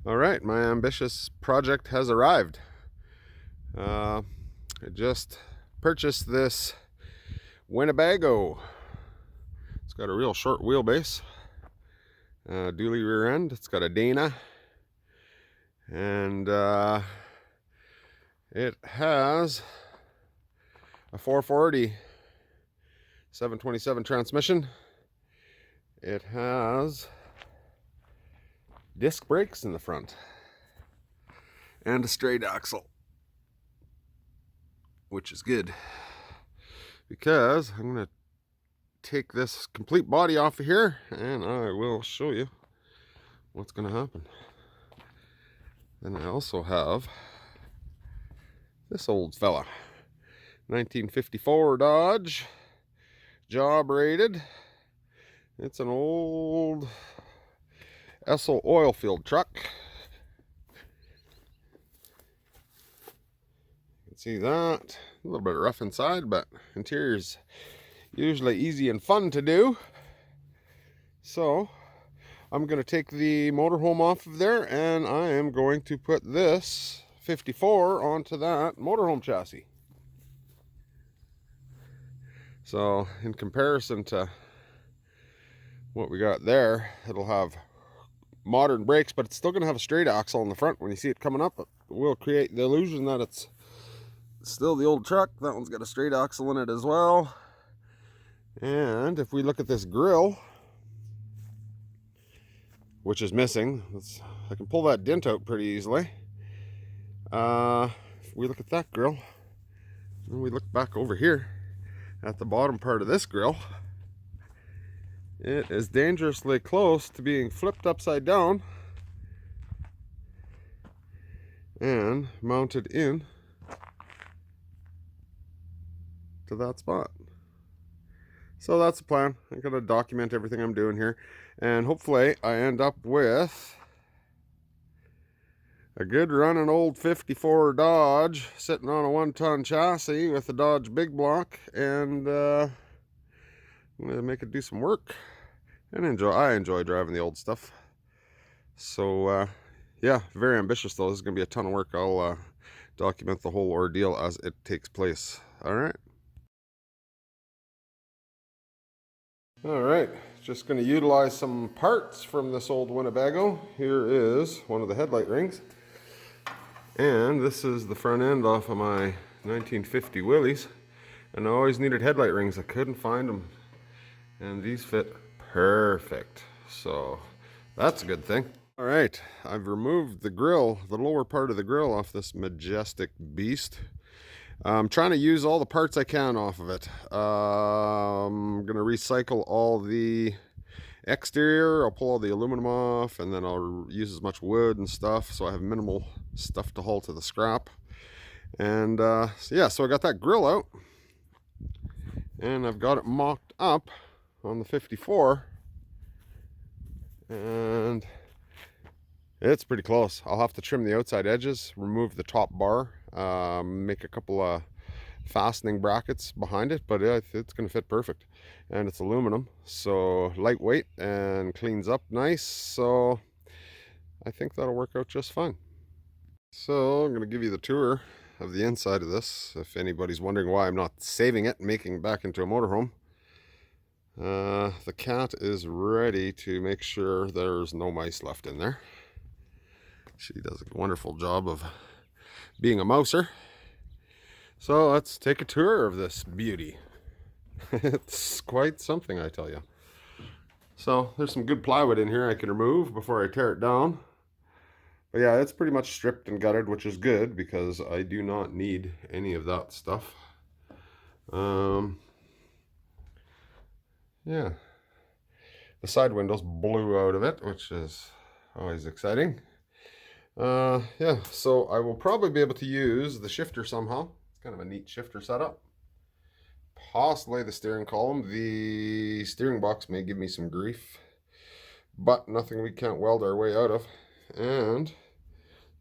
All right, my ambitious project has arrived. I just purchased this Winnebago. It's got a real short wheelbase, dually rear end. It's got a Dana, and it has a 440 727 transmission. It has disc brakes in the front and a straight axle, which is good because I'm going to take this complete body off of here and I will show you what's going to happen. Then I also have this old fella, 1954 Dodge, job rated. It's an old Esso oil field truck. You can see that. A little bit rough inside, but interior's usually easy and fun to do. So I'm going to take the motorhome off of there and I am going to put this 54 onto that motorhome chassis. So in comparison to what we got there, it'll have modern brakes, but it's still going to have a straight axle in the front. When you see it coming up, it will create the illusion that it's still the old truck. That one's got a straight axle in it as well. And if we look at this grill, which is missing, I can pull that dent out pretty easily. If we look at that grill, and we look back over here at the bottom part of this grill, it is dangerously close to being flipped upside down and mounted in to that spot. So that's the plan. I'm going to document everything I'm doing here, and hopefully I end up with a good running old 54 Dodge sitting on a 1-ton chassis with a Dodge big block, and I'm going to make it do some work and enjoy. I enjoy driving the old stuff. So yeah, very ambitious though. This is going to be a ton of work. I'll document the whole ordeal as it takes place. All right. All right, just going to utilize some parts from this old Winnebago. Here is one of the headlight rings. And this is the front end off of my 1950 Willys. And I always needed headlight rings. I couldn't find them. And these fit perfect. So that's a good thing. All right, I've removed the grill, the lower part of the grill off this majestic beast. I'm trying to use all the parts I can off of it. I'm going to recycle all the exterior. I'll pull all the aluminum off, and then I'll use as much wood and stuff so I have minimal stuff to haul to the scrap. And so yeah, so I got that grill out and I've got it mocked up on the 54, and it's pretty close. I'll have to trim the outside edges, remove the top bar, make a couple of fastening brackets behind it, but it's going to fit perfect. And it's aluminum, so lightweight and cleans up nice, so I think that'll work out just fine. So I'm going to give you the tour of the inside of this, if anybody's wondering why I'm not saving it and making it back into a motorhome. The cat is ready to make sure there's no mice left in there. She does a wonderful job of being a mouser. So let's take a tour of this beauty. It's quite something, I tell you. So there's some good plywood in here I can remove before I tear it down. But yeah, it's pretty much stripped and gutted, which is good because I do not need any of that stuff. Yeah, the side windows blew out of it, which is always exciting. Yeah, so I will probably be able to use the shifter somehow. It's kind of a neat shifter setup. Possibly the steering column. The steering box may give me some grief, but nothing we can't weld our way out of. And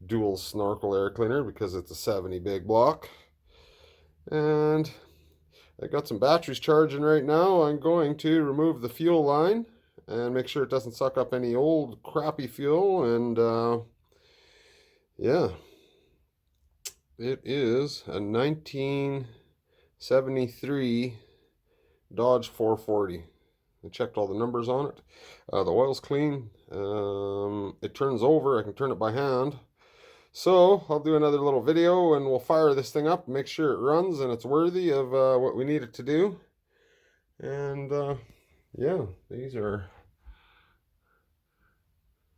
dual snorkel air cleaner because it's a 70 big block. And I got some batteries charging right now. I'm going to remove the fuel line and make sure it doesn't suck up any old crappy fuel, and Yeah, it is a 1973 Dodge 440. I checked all the numbers on it. The oil's clean. It turns over. I can turn it by hand. So I'll do another little video and we'll fire this thing up, make sure it runs and it's worthy of what we need it to do. And yeah, these are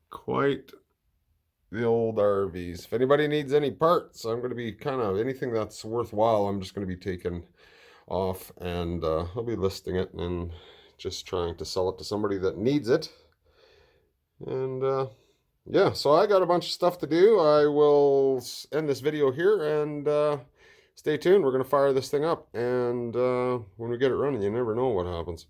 quite the old RVs. If anybody needs any parts, I'm going to be kind of anything that's worthwhile, I'm just going to be taking off and I'll be listing it and just trying to sell it to somebody that needs it. And yeah, so I got a bunch of stuff to do. I will end this video here and stay tuned. We're going to fire this thing up. And when we get it running, you never know what happens.